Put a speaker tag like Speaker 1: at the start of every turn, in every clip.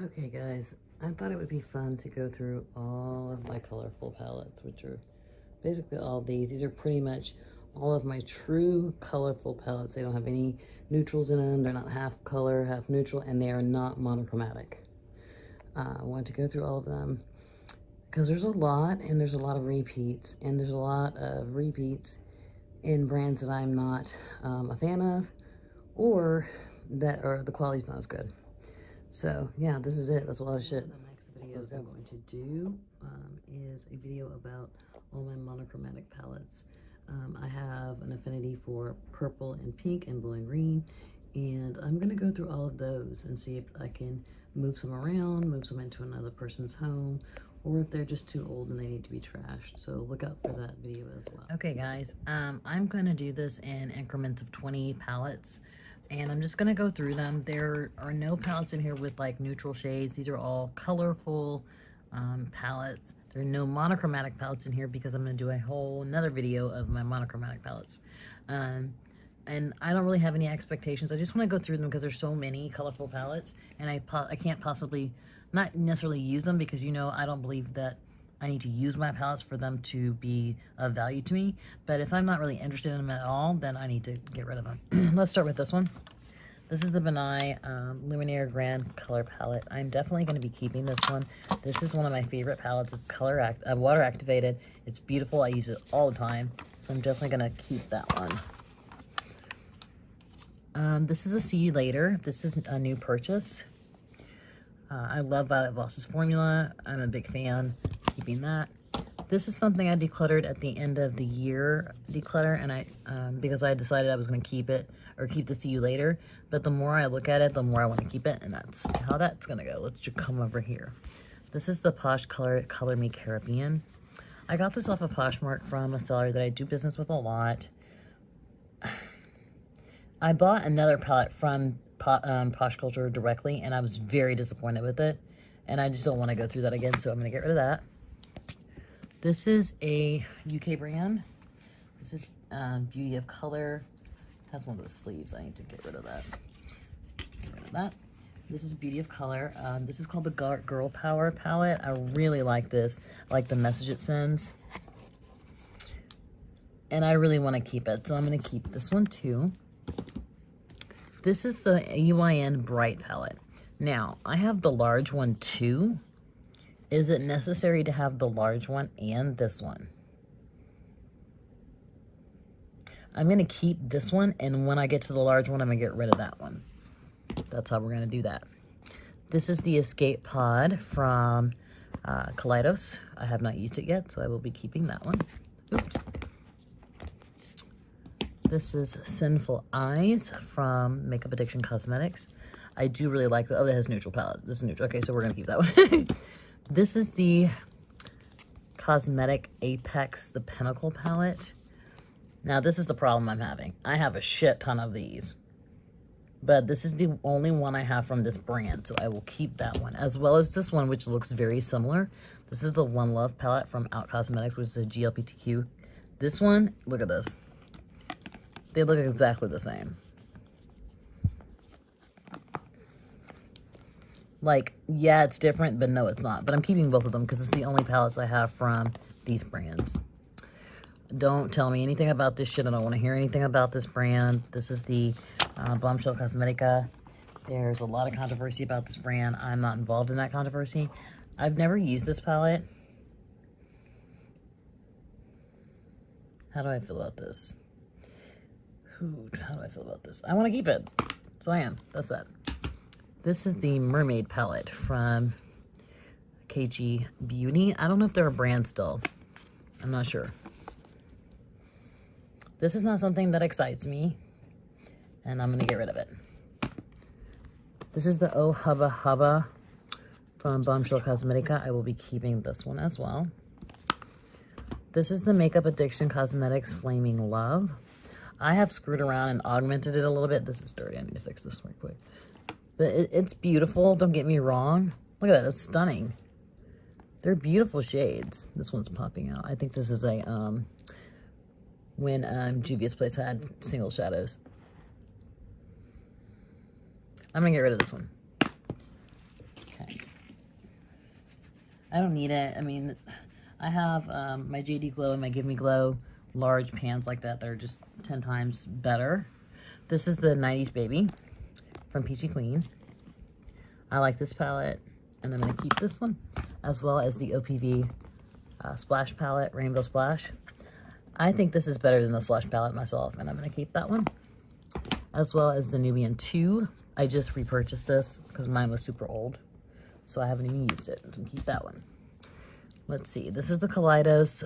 Speaker 1: Okay guys, I thought it would be fun to go through all of my colorful palettes, which are basically all these. These are pretty much all of my true colorful palettes. They don't have any neutrals in them. They're not half color, half neutral, and they are not monochromatic. I want to go through all of them because there's a lot, and there's a lot of repeats, and there's a lot of repeats in brands that I'm not a fan of, or that are the quality's not as good. So yeah, this is it. That's a lot of shit. The next video I'm going to do is a video about all my monochromatic palettes. I have an affinity for purple and pink and blue and green, and I'm going to go through all of those and see if I can move some around, move some into another person's home, or if they're just too old and they need to be trashed. So look out for that video as well. Okay guys, I'm going to do this in increments of 20 palettes. And I'm just going to go through them. There are no palettes in here with like neutral shades. These are all colorful palettes. There are no monochromatic palettes in here because I'm going to do a whole another video of my monochromatic palettes. And I don't really have any expectations. I just want to go through them because there's so many colorful palettes. And I can't possibly, not necessarily use them because, you know, I don't believe that I need to use my palettes for them to be of value to me. But if I'm not really interested in them at all, then I need to get rid of them. Let's start with this one. This is the Benai Luminaire Grand Color Palette. I'm definitely going to be keeping this one. This is one of my favorite palettes. It's water activated. It's beautiful. I use it all the time. So I'm definitely going to keep that one. This is a See You Later. This is a new purchase. I love Violet Voss's formula. I'm a big fan. Keeping that. This is something I decluttered at the end of the year declutter, and I because I decided I was going to keep it or keep the See You Later. But the more I look at it, the more I want to keep it, and that's how that's going to go. Let's just come over here. This is the Posh Color Me Caribbean. I got this off of Poshmark from a seller that I do business with a lot. I bought another palette from Posh Culture directly, and I was very disappointed with it, and I just don't want to go through that again, so I'm going to get rid of that. This is a UK brand. This is Beauty of Color. It has one of those sleeves. I need to get rid of that. Get rid of that. This is Beauty of Color. This is called the Girl Power palette. I really like this. I like the message it sends. And I really want to keep it, so I'm going to keep this one too. This is the UIN Bright palette. Now, I have the large one too. Is it necessary to have the large one and this one? I'm going to keep this one, and when I get to the large one, I'm going to get rid of that one. That's how we're going to do that. This is the Escape Pod from Kaleidos. I have not used it yet, so I will be keeping that one. Oops. This is Sinful Eyes from Makeup Addiction Cosmetics. I do really like that. Oh, that has neutral palette. This is neutral. Okay, so we're going to keep that one. This is the Cosmetic Apex, the Pinnacle palette. Now, this is the problem I'm having. I have a shit ton of these, but this is the only one I have from this brand, so I will keep that one, as well as this one, which looks very similar. This is the One Love palette from Out Cosmetics, which is a GLBTQ. This one, look at this. They look exactly the same. Like, yeah, it's different, but no, it's not. But I'm keeping both of them because it's the only palettes I have from these brands. Don't tell me anything about this shit. I don't want to hear anything about this brand. This is the Bombshell Cosmetica. There's a lot of controversy about this brand. I'm not involved in that controversy. I've never used this palette. How do I feel about this? How do I feel about this? I want to keep it. So I am. That's that. This is the Mermaid palette from KG Beauty. I don't know if they're a brand still. I'm not sure. This is not something that excites me, and I'm going to get rid of it. This is the Oh Hubba Hubba from Bombshell Cosmetica. I will be keeping this one as well. This is the Makeup Addiction Cosmetics Flaming Love. I have screwed around and augmented it a little bit. This is dirty. I need to fix this right quick. But it's beautiful. Don't get me wrong. Look at that. It's stunning. They're beautiful shades. This one's popping out. I think this is a, when Juvia's Place had single shadows. I'm going to get rid of this one. Okay. I don't need it. I mean, I have my JD Glow and my Give Me Glow large pans like that are just 10 times better. This is the 90s Baby from Peachy Clean. I like this palette, and I'm going to keep this one, as well as the OPV Splash palette, Rainbow Splash. I think this is better than the Slush palette myself, and I'm going to keep that one, as well as the Nubian 2. I just repurchased this because mine was super old, so I haven't even used it. So keep that one. Let's see. This is the Kaleidos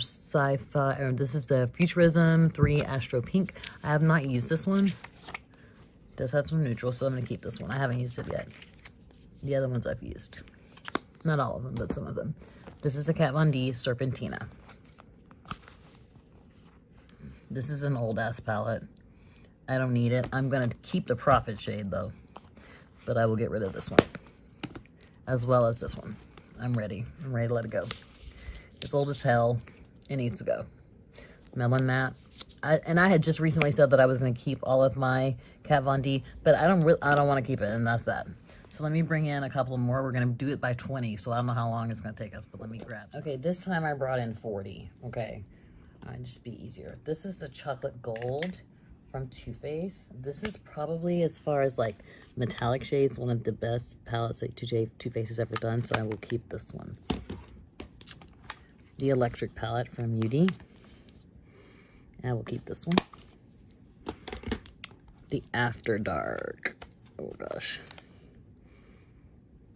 Speaker 1: Sci-Fi, or this is the Futurism 3 Astro Pink. I have not used this one. It does have some neutral, so I'm going to keep this one. I haven't used it yet. The other ones I've used. Not all of them, but some of them. This is the Kat Von D Serpentina. This is an old-ass palette. I don't need it. I'm going to keep the Prophet shade, though. But I will get rid of this one. As well as this one. I'm ready. I'm ready to let it go. It's old as hell. It needs to go. Melon Matte. I had just recently said that I was going to keep all of my Kat Von D, but I don't want to keep it, and that's that. So let me bring in a couple more. We're going to do it by 20, so I don't know how long it's going to take us, but let me grab. Okay, this time I brought in 40. Okay, just be easier. This is the Chocolate Gold from Too Faced. This is probably, as far as like metallic shades, one of the best palettes that Too Faced has ever done, so I will keep this one. The Electric palette from UD. I will keep this one. The After Dark. Oh gosh.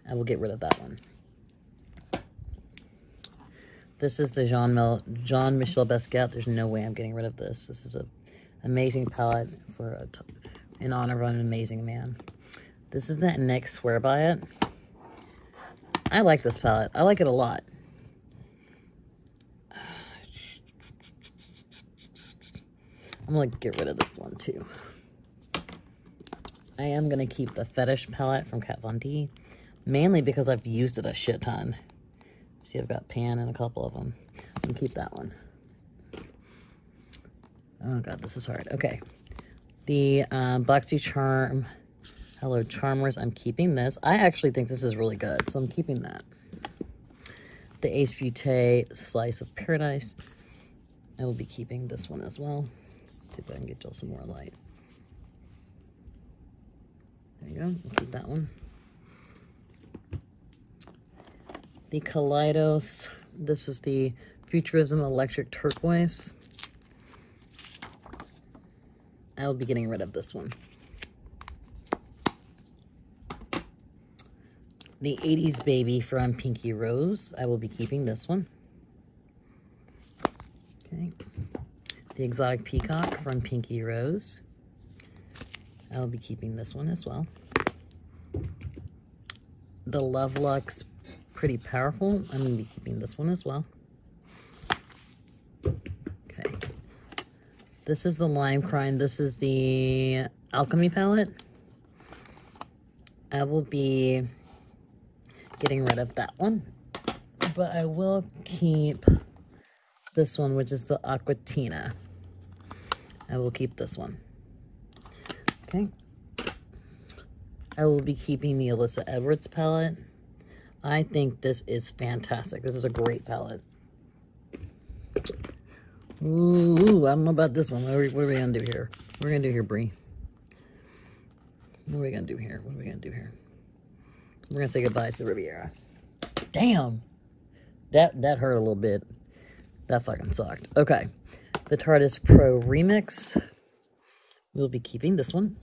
Speaker 1: I will get rid of that one. This is the Jean-Michel Basquiat. There's no way I'm getting rid of this. This is an amazing palette in honor of an amazing man. This is that NYX Swear By It. I like this palette. I like it a lot. I'm going to get rid of this one too. I am going to keep the Fetish palette from Kat Von D, mainly because I've used it a shit ton. See, I've got Pan and a couple of them. I'm going to keep that one. Oh god, this is hard. Okay. The Black Sea Charm Hello Charmers. I'm keeping this. I actually think this is really good, so I'm keeping that. The Ace Beauté Slice of Paradise. I will be keeping this one as well. See if I can get y'all some more light. There you go. I'll keep that one. The Kaleidos. This is the Futurism Electric Turquoise. I will be getting rid of this one. The 80s Baby from Pinky Rose. I will be keeping this one. Okay. The Exotic Peacock from Pinky Rose. I will be keeping this one as well. The Love Luxe Pretty Powerful. I'm going to be keeping this one as well. Okay. This is the Lime Crime. This is the Alchemy palette. I will be getting rid of that one. But I will keep this one, which is the Aquatina. I will keep this one. Okay. I will be keeping the Alyssa Edwards palette. I think this is fantastic. This is a great palette. Ooh, I don't know about this one. What are we going to do here? What are we going to do here, Brie? What are we going to do here? What are we going to do here? We're going to say goodbye to the Riviera. Damn. That hurt a little bit. That fucking sucked. Okay. The Tardis Pro Remix. We'll be keeping this one.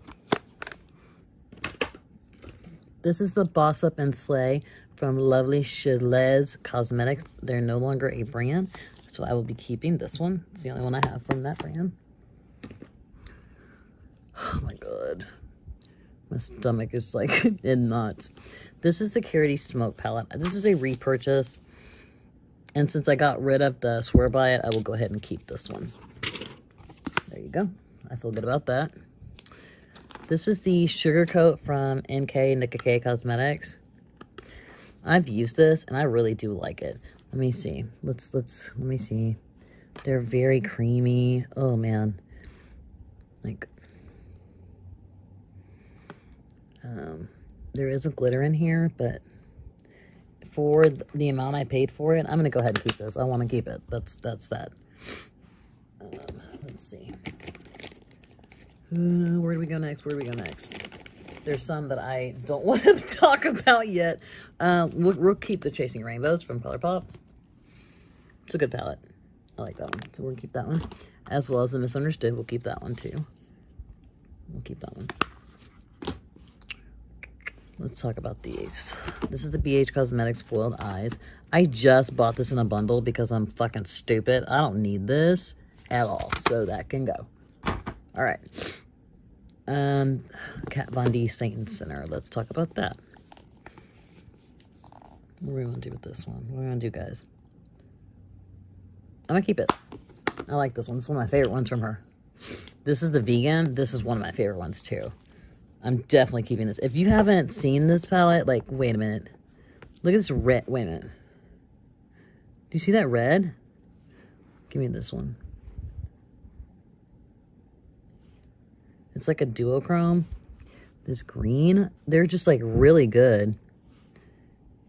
Speaker 1: This is the Boss Up and Slay from Lovely Chalez Cosmetics. They're no longer a brand, so I will be keeping this one. It's the only one I have from that brand. Oh my god. My stomach is like in knots. This is the Carity Smoke palette. This is a repurchase. And since I got rid of the Swear By It, I will go ahead and keep this one. There you go. I feel good about that. This is the Sugar Coat from Nika K Cosmetics. I've used this and I really do like it. Let me see. Let me see. They're very creamy. Oh man. Like there is a glitter in here, but for the amount I paid for it, I'm going to go ahead and keep this. I want to keep it. That's that. Let's see. Where do we go next? Where do we go next? There's some that I don't want to talk about yet. We'll keep the Chasing Rainbows from ColourPop. It's a good palette. I like that one. So we'll keep that one. As well as the Misunderstood. We'll keep that one too. We'll keep that one. Let's talk about these. This is the BH Cosmetics Foiled Eyes. I just bought this in a bundle because I'm fucking stupid. I don't need this at all. So that can go. All right. Kat Von D Saint Center. Let's talk about that. What do we want to do with this one? What do we want to do, guys? I'm going to keep it. I like this one. It's one of my favorite ones from her. This is the vegan. This is one of my favorite ones, too. I'm definitely keeping this. If you haven't seen this palette, like, wait a minute. Look at this red. Wait a minute. Do you see that red? Give me this one. It's like a duochrome. This green. They're just, like, really good.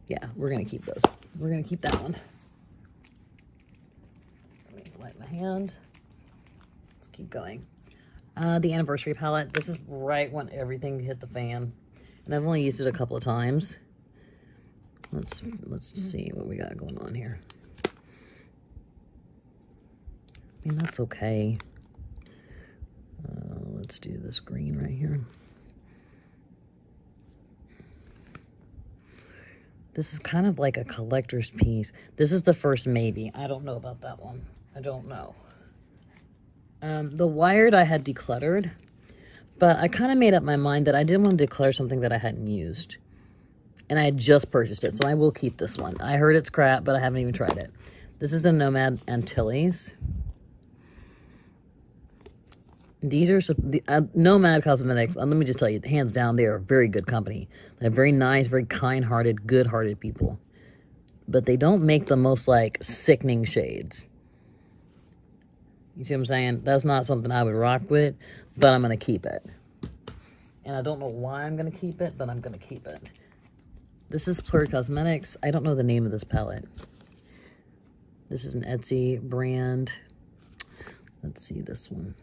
Speaker 1: Yeah, we're going to keep those. We're going to keep that one. Let me wipe my hand. Let's keep going. The Anniversary palette. This is right when everything hit the fan. And I've only used it a couple of times. Let's see what we got going on here. I mean, that's okay. Let's do this green right here. This is kind of like a collector's piece. This is the first maybe. I don't know about that one. I don't know. The Wired I had decluttered, but I kind of made up my mind that I didn't want to declutter something that I hadn't used. And I had just purchased it, so I will keep this one. I heard it's crap, but I haven't even tried it. This is the Nomad Antilles. These are Nomad Cosmetics. Let me just tell you, hands down, they are a very good company. They're very nice, very kind-hearted, good-hearted people. But they don't make the most, like, sickening shades. You see what I'm saying? That's not something I would rock with, but I'm going to keep it. And I don't know why I'm going to keep it, but I'm going to keep it. This is Plur Cosmetics. I don't know the name of this palette. This is an Etsy brand. Let's see this one.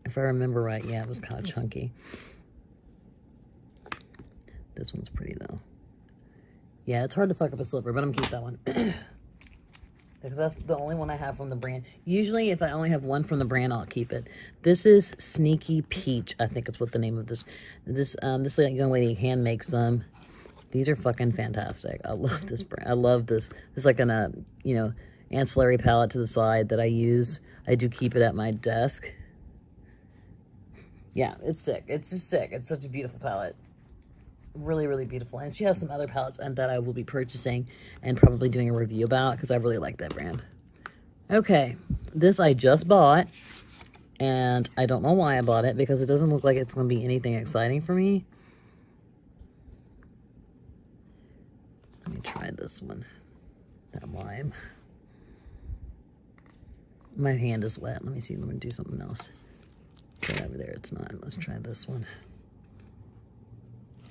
Speaker 1: If I remember right, yeah, it was kind of chunky. This one's pretty, though. Yeah, it's hard to fuck up a slipper, but I'm going to keep that one. Because that's the only one I have from the brand. Usually, if I only have one from the brand, I'll keep it. This is Sneaky Peach. I think it's what the name of this. This young lady hand makes them. These are fucking fantastic. I love this brand. I love this. It's like an, you know, ancillary palette to the side that I use. I do keep it at my desk. Yeah, it's sick. It's just sick. It's such a beautiful palette. Really, really beautiful. And she has some other palettes and that I will be purchasing and probably doing a review about because I really like that brand. Okay, this I just bought and I don't know why I bought it because it doesn't look like it's going to be anything exciting for me. Let me try this one. That lime. My hand is wet. Let me see. Let me do something else. Okay, over there it's not. Let's try this one.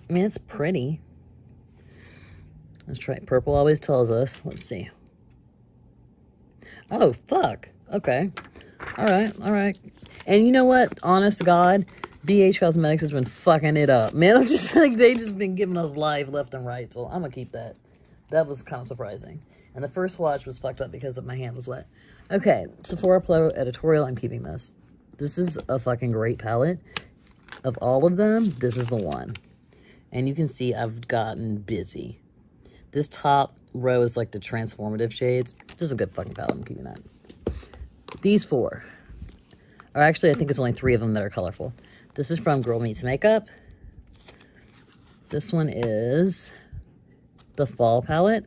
Speaker 1: I mean, it's pretty. Let's try it. Purple always tells us. Let's see. Oh, fuck. Okay. All right. All right. And you know what? Honest to God, BH Cosmetics has been fucking it up. Man, I'm just like, they just been giving us life left and right. So I'm going to keep that. That was kind of surprising. And the first swatch was fucked up because my hand was wet. Okay. Sephora Pro Editorial. I'm keeping this. This is a fucking great palette. Of all of them, this is the one. And you can see I've gotten busy. This top row is like the transformative shades. This is a good fucking palette. I'm keeping that. These four. Or actually, I think it's only 3 of them that are colorful. This is from Girl Meets Makeup. This one is the Fall palette.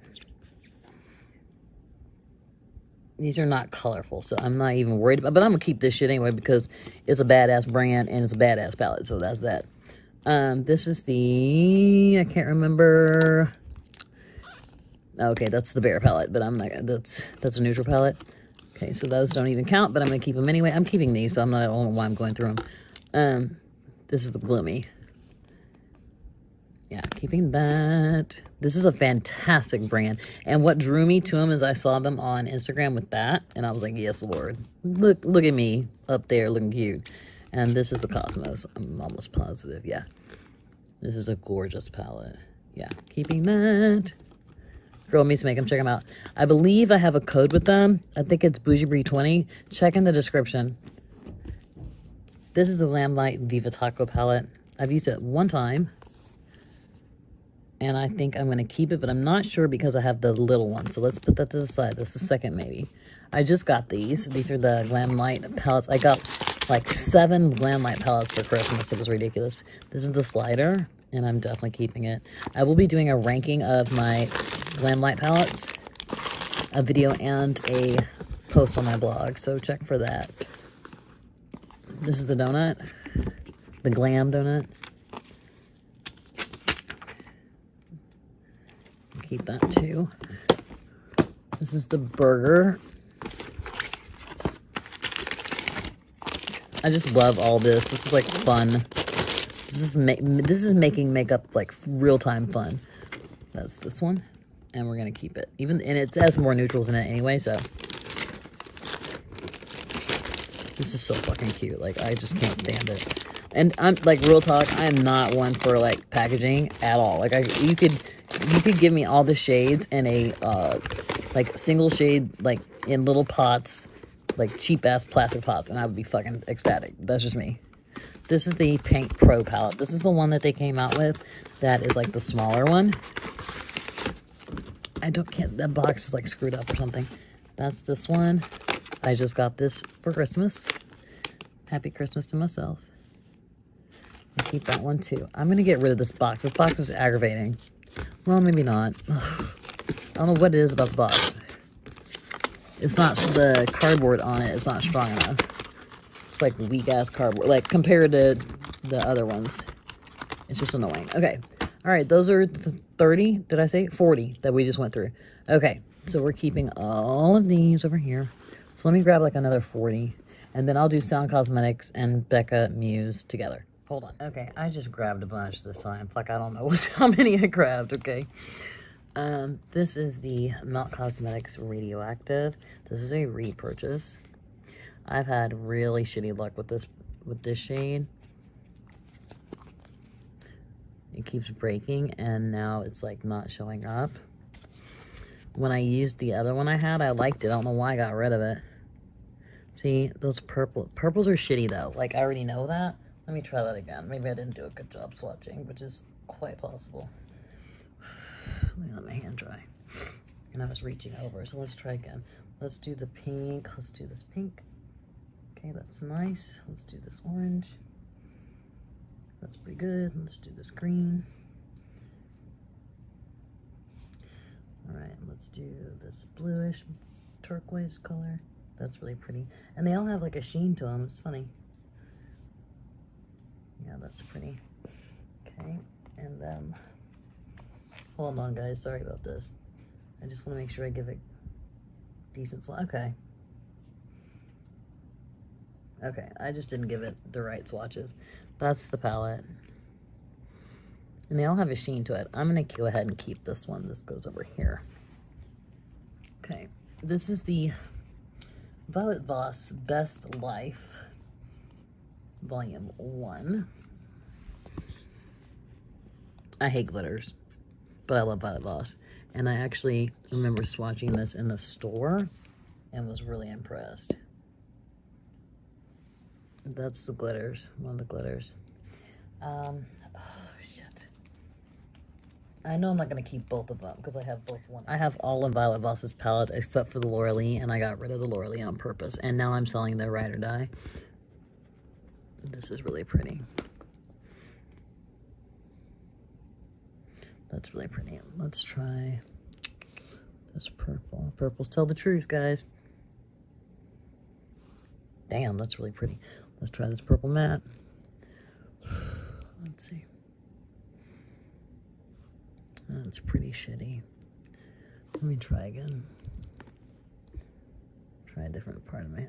Speaker 1: These are not colorful, so I'm not even worried about it. But I'm going to keep this shit anyway because it's a badass brand and it's a badass palette. So that's that. This is the, I can't remember. Okay, that's the Bear palette, but I'm not, that's a neutral palette. Okay, so those don't even count, but I'm going to keep them anyway. I'm keeping these, so I don't know why I'm going through them. This is the Gloomy. Yeah, keeping that. This is a fantastic brand. And what drew me to them is I saw them on Instagram with that. And I was like, yes, Lord. Look at me up there looking cute. And this is the Cosmos. I'm almost positive. Yeah. This is a gorgeous palette. Yeah, keeping that. Girl meets make them. Check them out. I believe I have a code with them. I think it's Bougie Brie 20. Check in the description. This is the Lamplight Viva Taco palette. I've used it one time. And I think I'm going to keep it, but I'm not sure because I have the little one. So let's put that to the side. That's the second maybe. I just got these. These are the Lamplight palettes. I got like 7 Lamplight palettes for Christmas. It was ridiculous. This is the slider, and I'm definitely keeping it. I will be doing a ranking of my Lamplight palettes, a video and a post on my blog. So check for that. This is the donut, the glam donut. Keep that too. This is the burger. I just love all this. This is like fun. This is making makeup like real-time fun. That's this one, and we're gonna keep it. And it has more neutrals in it anyway, so this is so fucking cute. Like, I just can't stand it. And I'm like, real talk, I am not one for like packaging at all. Like, you could give me all the shades in a like single shade, like in little pots, like cheap ass plastic pots, and I would be fucking ecstatic. That's just me. This is the Paint Pro palette. This is the one that they came out with. That is like the smaller one. That box is like screwed up or something. That's this one. I just got this for Christmas. Happy Christmas to myself. I'll keep that one too. I'm gonna get rid of this box. This box is aggravating. Well, maybe not. Ugh. I don't know what it is about the box. It's not the cardboard on it. It's not strong enough. It's like weak ass cardboard. Like compared to the other ones. It's just annoying. Okay. All right. Those are 30. Did I say 40 that we just went through? Okay. So we're keeping all of these over here. So let me grab like another 40. And then I'll do Sound Cosmetics and Becca Muse together. Hold on. Okay, I just grabbed a bunch this time. It's like, I don't know how many I grabbed, okay? This is the Melt Cosmetics Radioactive. This is a repurchase. I've had really shitty luck with this shade. It keeps breaking, and now it's like not showing up. When I used the other one I had, I liked it. I don't know why I got rid of it. See, those purples are shitty though. Like, I already know that. Let me try that again. Maybe I didn't do a good job swatching, which is quite possible. Let me let my hand dry. And I was reaching over, so let's try again. Let's do the pink. Let's do this pink. Okay, that's nice. Let's do this orange. That's pretty good. Let's do this green. All right, let's do this bluish turquoise color. That's really pretty. And they all have like a sheen to them. It's funny. Yeah, that's pretty. Okay, and then, hold on guys, sorry about this. I just want to make sure I give it decent swatch. Okay. Okay, I just didn't give it the right swatches. That's the palette. And they all have a sheen to it. I'm going to go ahead and keep this one. This goes over here. Okay, this is the Violet Voss Best Life Volume 1. I hate glitters, but I love Violet Voss. And I actually remember swatching this in the store and was really impressed. That's the glitters, one of the glitters. Oh, shit. I know I'm not going to keep both of them because I have both one. I have all of Violet Voss's palette except for the Laura-Lee, and I got rid of the Laura-Lee on purpose. And now I'm selling the Ride or Die. This is really pretty. That's really pretty. Let's try this purple. Purples tell the truth, guys. Damn, that's really pretty. Let's try this purple matte. Let's see. That's pretty shitty. Let me try again. Try a different part of my...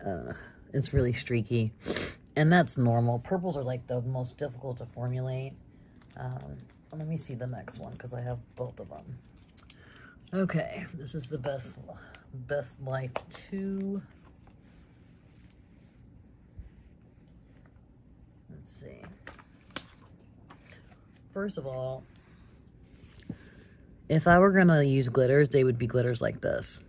Speaker 1: it's really streaky. And that's normal. Purples are like the most difficult to formulate. Let me see the next one because I have both of them. Okay, this is the Best Life 2. Let's see. First of all, if I were gonna use glitters, they would be glitters like this.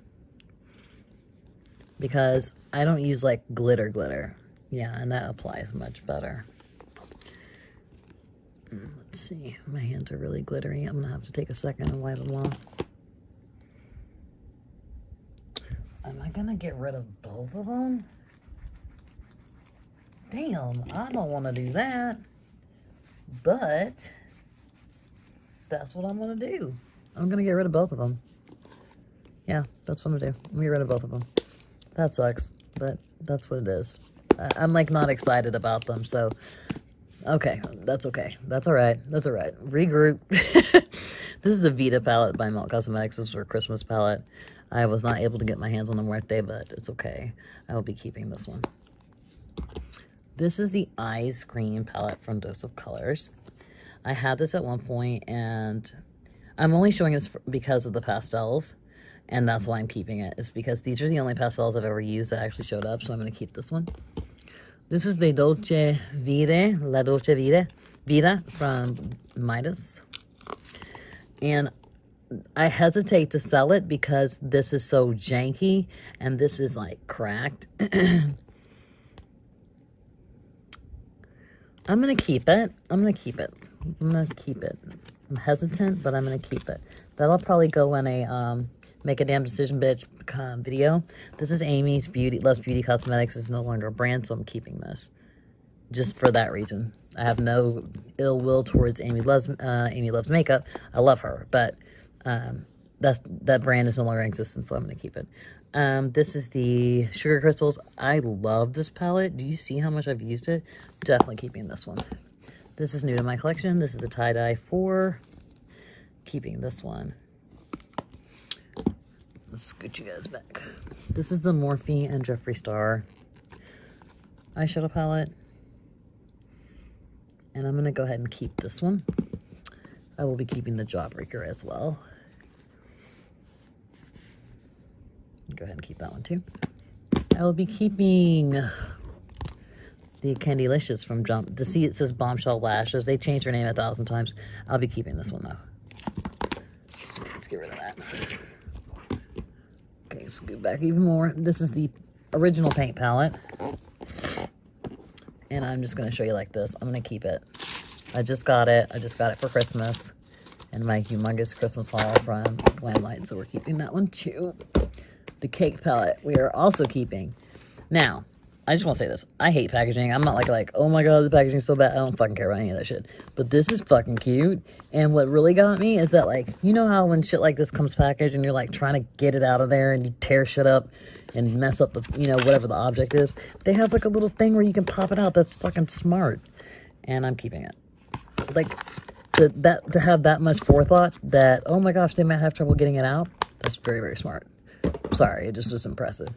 Speaker 1: Because I don't use like glitter. Yeah, and that applies much better. Let's see, my hands are really glittery. I'm gonna have to take a second and wipe them off. Am I gonna get rid of both of them? Damn, I don't want to do that. But that's what I'm gonna do. I'm gonna get rid of both of them. Yeah, that's what I'm gonna do. I'm gonna get rid of both of them. That sucks, but that's what it is. I'm like not excited about them, so okay, that's okay. That's all right. That's all right. Regroup. This is a Vita palette by Melt Cosmetics. This is her Christmas palette. I was not able to get my hands on the birthday, but it's okay. I will be keeping this one. This is the Ice Cream palette from Dose of Colors. I had this at one point, and I'm only showing this because of the pastels, and that's why I'm keeping it. It's because these are the only pastels I've ever used that actually showed up, so I'm going to keep this one. This is the Dolce Vita, La Dolce Vita from Midas. And I hesitate to sell it because this is so janky and this is like cracked. I'm going to keep it. I'm going to keep it. I'm going to keep it. I'm hesitant, but I'm going to keep it. That'll probably go in a Make a Damn Decision Bitch video. This is Amy's Loves Beauty Cosmetics. It's no longer a brand, so I'm keeping this. Just for that reason. I have no ill will towards Amy Loves Makeup. I love her, but that brand is no longer in existence, so I'm going to keep it. This is the Sugar Crystals. I love this palette. Do you see how much I've used it? Definitely keeping this one. This is new to my collection. This is the Tie Dye 4. Keeping this one. Let's scoot you guys back. This is the Morphe and Jeffree Star eyeshadow palette. And I'm going to go ahead and keep this one. I will be keeping the Jawbreaker as well. Go ahead and keep that one too. I will be keeping the Candylicious from See, it says Bombshell Lashes. They changed their name 1,000 times. I'll be keeping this one though. Let's get rid of that. Okay, scoot back even more. This is the original paint palette. And I'm just going to show you like this. I'm going to keep it. I just got it. I just got it for Christmas. And my humongous Christmas haul from Glamlight. So we're keeping that one too. The Cake palette we are also keeping. Now, I just want to say this. I hate packaging. I'm not like, oh my god, the packaging is so bad. I don't fucking care about any of that shit. But this is fucking cute. And what really got me is that, like, you know how when shit like this comes packaged and you're like trying to get it out of there and you tear shit up and mess up the, you know, whatever the object is. They have like a little thing where you can pop it out. That's fucking smart. And I'm keeping it. Like, to have that much forethought that, oh my gosh, they might have trouble getting it out. That's very, very smart. Sorry, it just was impressive.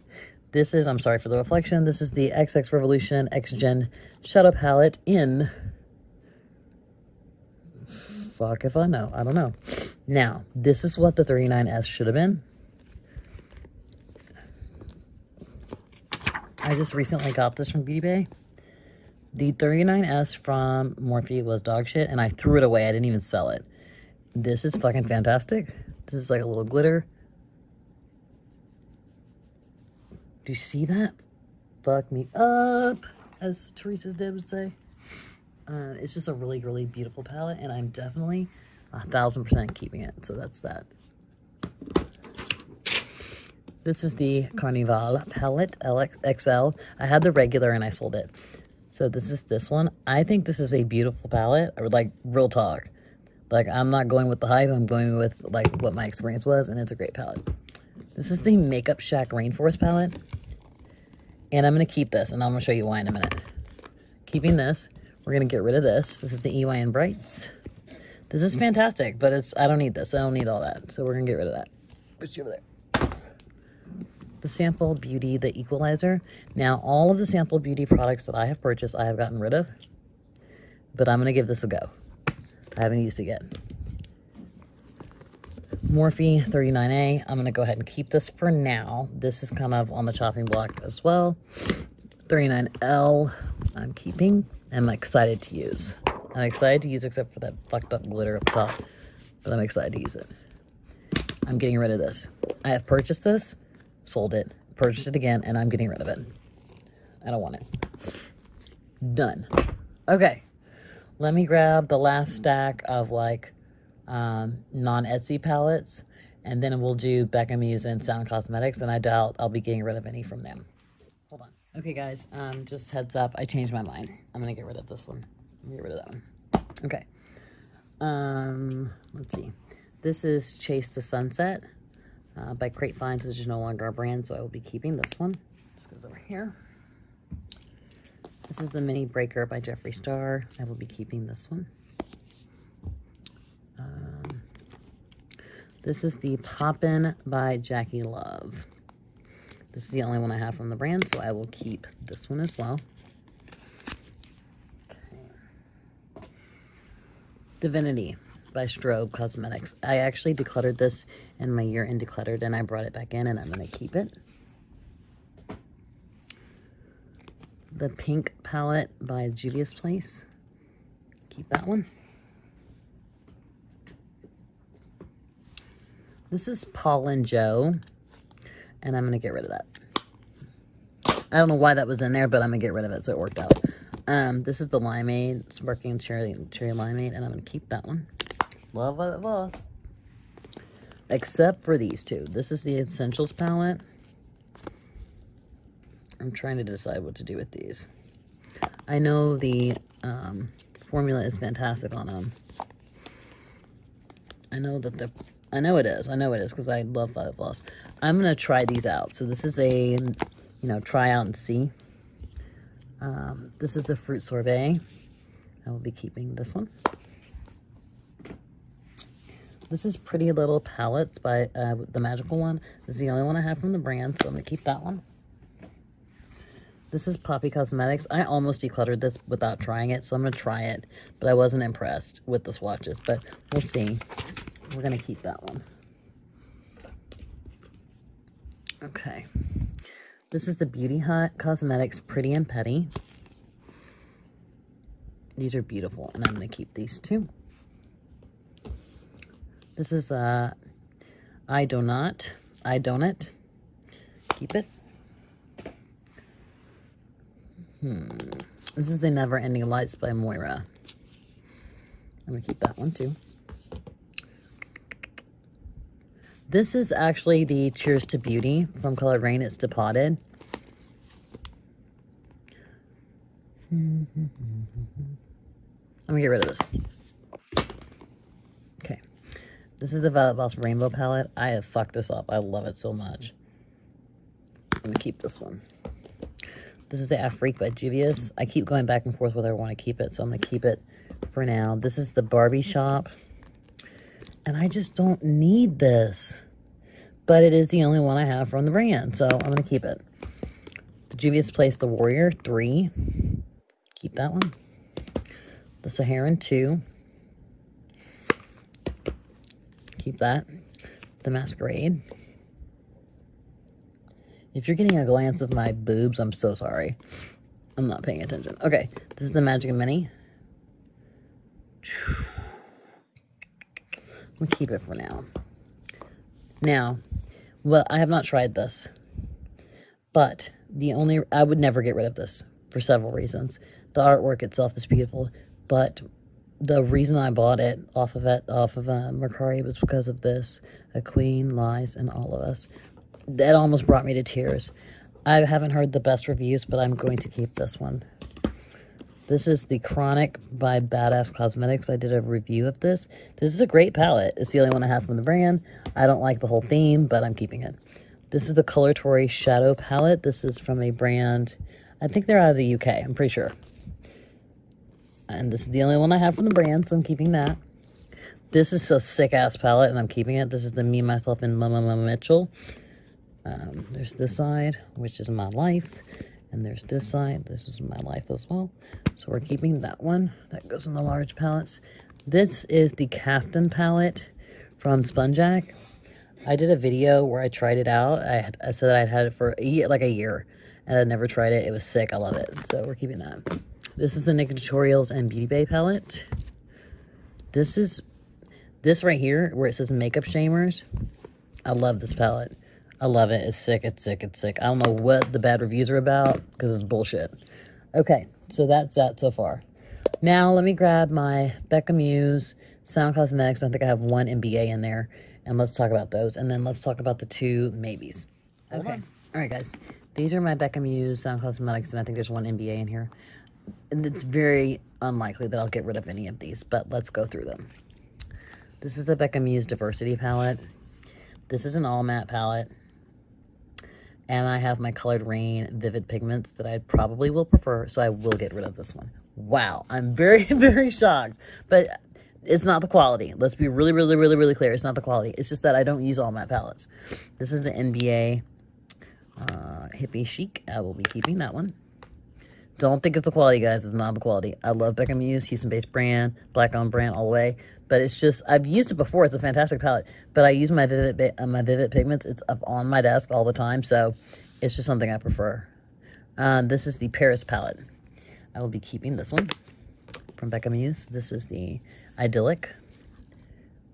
Speaker 1: This is, I'm sorry for the reflection, this is the XX Revolution X-Gen Shadow Palette in, fuck if I know, I don't know. Now, this is what the 39S should have been. I just recently got this from Beauty Bay. The 39S from Morphe was dog shit, and I threw it away. I didn't even sell it. This is fucking fantastic. This is like a little glitter. Do you see that? Fuck me up, as Theresa's dad would say. It's just a really, really beautiful palette, and I'm definitely 1,000% keeping it. So that's that. This is the Carnival palette, XL. I had the regular and I sold it. So this is this one. I think this is a beautiful palette. I would like, real talk. Like, I'm not going with the hype. I'm going with like what my experience was, and it's a great palette. This is the Makeup Shack Rainforest palette. And I'm going to keep this, and I'm going to show you why in a minute. Keeping this. We're going to get rid of this. This is the EYN Brights. This is fantastic, but it's, I don't need this. I don't need all that. So we're going to get rid of that. Push you over there. The Sample Beauty, the Equalizer. Now, all of the Sample Beauty products that I have purchased, I have gotten rid of. But I'm going to give this a go. I haven't used it yet. Morphe 39A. I'm going to go ahead and keep this for now. This is kind of on the chopping block as well. 39L I'm keeping. I'm excited to use. I'm excited to use except for that fucked up glitter up top. But I'm excited to use it. I'm getting rid of this. I have purchased this, sold it, purchased it again, and I'm getting rid of it. I don't want it. Done. Okay. Let me grab the last stack of like non-Etsy palettes, and then we'll do Becca Muse and Sound Cosmetics, and I doubt I'll be getting rid of any from them. Hold on. Okay, guys, just heads up, I changed my mind. I'm gonna get rid of this one. I'm gonna get rid of that one. Okay. Let's see. This is Chase the Sunset by Crate Finds, which is no longer a brand, so I will be keeping this one. This goes over here. This is the Mini Breaker by Jeffree Star. I will be keeping this one. This is the Poppin' by Jackie Love. This is the only one I have from the brand, so I will keep this one as well. Okay. Divinity by Strobe Cosmetics. I actually decluttered this in my year in Decluttered, and I brought it back in, and I'm going to keep it. The Pink Palette by Juvia's Place. Keep that one. This is Paul and Joe, and I'm going to get rid of that. I don't know why that was in there, but I'm going to get rid of it, so it worked out. This is the Limeade, Sparkling Cherry Limeade, and I'm going to keep that one. Love what it was. Except for these two. This is the Essentials palette. I'm trying to decide what to do with these. I know the formula is fantastic on them. I know it is because I love Violet Floss. I'm going to try these out. So this is a, try out and see. This is the Fruit Sorbet. I will be keeping this one. This is Pretty Little Palettes by the Magical one. This is the only one I have from the brand, so I'm going to keep that one. This is Poppy Cosmetics. I almost decluttered this without trying it, so I'm going to try it. But I wasn't impressed with the swatches, but we'll see. We're going to keep that one. Okay. This is the Beauty Hut Cosmetics Pretty and Petty. These are beautiful, and I'm going to keep these two. This is I Donut. Keep it. This is the Never Ending Lights by Moira. I'm going to keep that one too. This is actually the Cheers to Beauty from Colored Rain. It's depotted. I'm going to get rid of this. Okay. This is the Violet Voss Rainbow Palette. I have fucked this up. I love it so much. I'm going to keep this one. This is the Afrique by Juvia's. I keep going back and forth whether I want to keep it, so I'm going to keep it for now. This is the Barbie Shop. And I just don't need this. But it is the only one I have from the brand, so I'm going to keep it. The Juvia's Place, the Warrior 3. Keep that one. The Saharan 2. Keep that. The Masquerade. If you're getting a glance of my boobs, I'm so sorry. I'm not paying attention. Okay, this is the Magic Mini. I'm going to keep it for now. Now, well, I have not tried this. But I would never get rid of this for several reasons. The artwork itself is beautiful. But the reason I bought it off of MERCARI was because of this. A Queen, Lies, and All of Us. That almost brought me to tears. I haven't heard the best reviews, but I'm going to keep this one. This is the Chronic by Badass Cosmetics. I did a review of this. This is a great palette. It's the only one I have from the brand. I don't like the whole theme, but I'm keeping it. This is the Coloratory Shadow Palette. This is from a brand, I think they're out of the UK. I'm pretty sure. And this is the only one I have from the brand, so I'm keeping that. This is a sick-ass palette, and I'm keeping it. This is the Me, Myself, and Mama Mitchell. There's this side, which is My Life, and there's this side. This is My Life as well. So we're keeping that one. That goes in the large palettes. This is the Caftan palette from Spongeac. I did a video where I tried it out. I said I'd had it for a year, and I'd never tried it. It was sick. I love it. So we're keeping that. This is the Naked Tutorials and Beauty Bay palette. This right here, where it says Makeup Shamers. I love this palette. I love it. It's sick. It's sick. It's sick. I don't know what the bad reviews are about, because it's bullshit. Okay, so that's that so far. Now, let me grab my Becca Muse Sound Cosmetics. I think I have one MBA in there. And let's talk about those. And then let's talk about the two maybes. Okay. All right, guys. These are my Becca Muse Sound Cosmetics. And I think there's one MBA in here. And it's very unlikely that I'll get rid of any of these. But let's go through them. This is the Becca Muse Diversity palette. This is an all matte palette. And I have my Colored Rain Vivid Pigments that I probably will prefer. So I will get rid of this one. Wow. I'm very, very shocked. But it's not the quality. Let's be really, really, really, really clear. It's not the quality. It's just that I don't use all matte palettes. This is the NBA Hippie Chic. I will be keeping that one. Don't think it's the quality, guys. It's not the quality. I love Becca Muse, Houston-based brand, black-owned brand all the way. But it's just, I've used it before. It's a fantastic palette. But I use my Vivid Pigments. It's up on my desk all the time. So it's just something I prefer. This is the Paris palette. I will be keeping this one from Becca Muse. This is the Idyllic.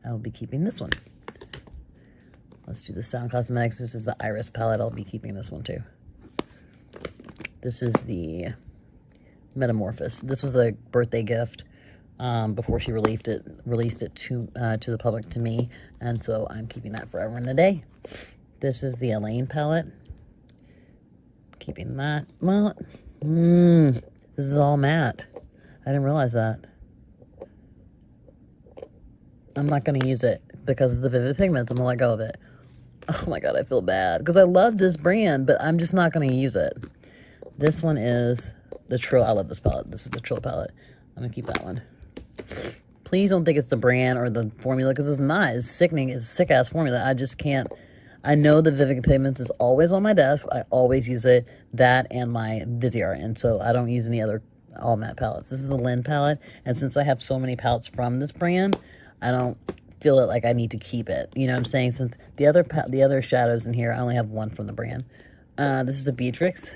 Speaker 1: I will be keeping this one. Let's do the Sound Cosmetics. This is the Iris palette. I'll be keeping this one too. This is the Metamorphosis. This was a birthday gift before she released it to the public, to me, and so I'm keeping that forever and a day. This is the Elaine palette. Keeping that. Well, this is all matte. I didn't realize that. I'm not going to use it because of the Vivid Pigments. I'm going to let go of it. Oh my god, I feel bad. Because I love this brand, but I'm just not going to use it. This one is the Trill. I love this palette. This is the Trill palette. I'm going to keep that one. Please don't think it's the brand or the formula, because it's not. It's sickening. It's a sick-ass formula. I just can't. I know the Vivid Pigments is always on my desk. I always use it. That and my Viseart. And so I don't use any other all matte palettes. This is the Lynn palette. And since I have so many palettes from this brand, I don't feel it like I need to keep it. You know what I'm saying? Since the other shadows in here, I only have one from the brand. This is the Beatrix.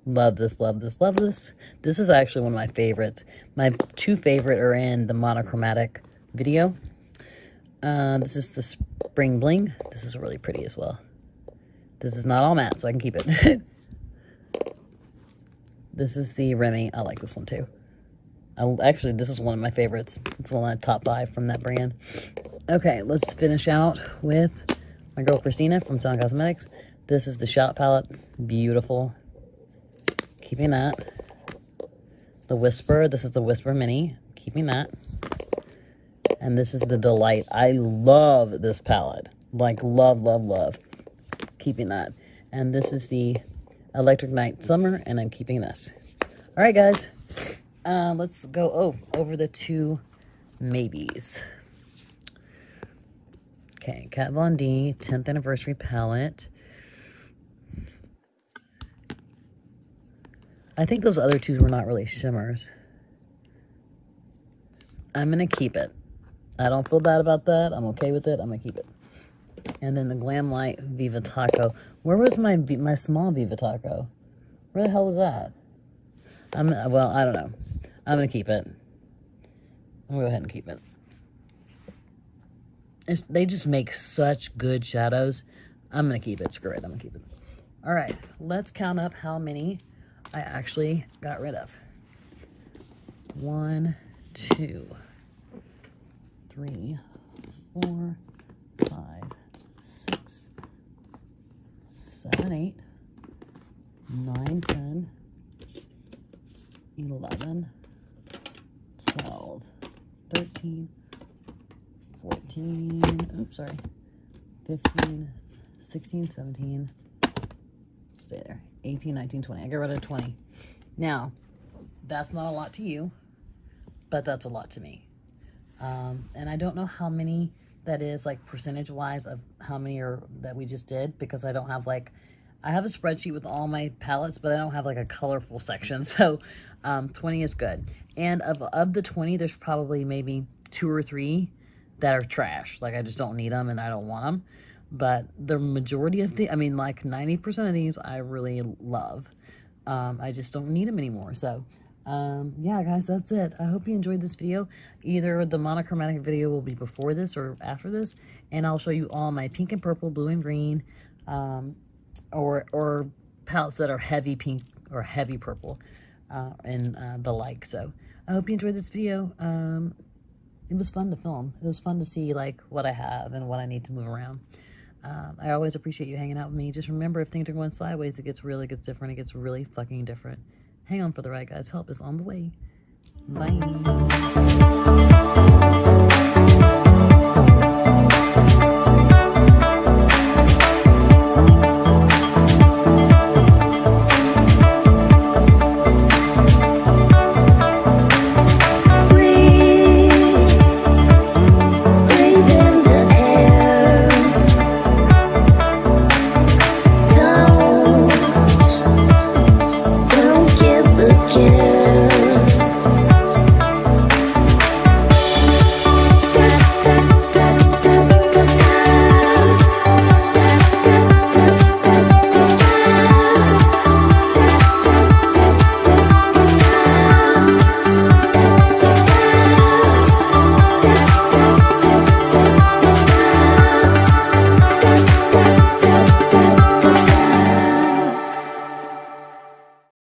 Speaker 1: Love this, love this, love this. This is actually one of my favorites. My two favorite are in the monochromatic video. This is the Spring Bling. This is really pretty as well. This is not all matte, so I can keep it. This is the Remy. I like this one too. Actually, this is one of my favorites. It's one of my top 5 from that brand. Okay, let's finish out with my girl Christina from Sound Cosmetics. This is the Shout palette. Beautiful. Keeping that. The Whisper. This is the Whisper Mini. Keeping that. And this is the Delight. I love this palette. Like, love, love, love. Keeping that. And this is the Electric Night Summer, and I'm keeping this. All right, guys. Let's go over the two maybes. Okay, Kat Von D 10th Anniversary Palette. I think those other two were not really shimmers. I'm going to keep it. I don't feel bad about that. I'm okay with it. I'm going to keep it. And then the Glam Light Viva Taco. Where was my small Viva Taco? Where the hell was that? Well, I don't know. I'm going to keep it. I'm going to go ahead and keep it. They just make such good shadows. I'm going to keep it. Screw it. I'm going to keep it. All right. Let's count up how many I actually got rid of. 1, 2, 3, 4, 5, 6, 7, 8, 9, 10, 11, 12, 13, 14, oops, sorry, 15, 16, 17, stay there, 18, 19, 20. I got rid of 20. Now, that's not a lot to you, but that's a lot to me. And I don't know how many that is, like, percentage-wise of how many are that we just did, because I don't have, like, I have a spreadsheet with all my palettes, but I don't have, like, a colorful section. So 20 is good. And of the 20, there's probably maybe 2 or 3 that are trash. Like, I just don't need them and I don't want them. But the majority of the, I mean, like 90% of these I really love. I just don't need them anymore. So, yeah, guys, that's it. I hope you enjoyed this video. Either the monochromatic video will be before this or after this. And I'll show you all my pink and purple, blue and green, or palettes that are heavy pink or heavy purple, and the like. So, I hope you enjoyed this video. It was fun to film. It was fun to see, like, what I have and what I need to move around. I always appreciate you hanging out with me. Just remember, if things are going sideways, it gets different. It gets really fucking different. Hang on for the ride, guys. Help is on the way. Bye.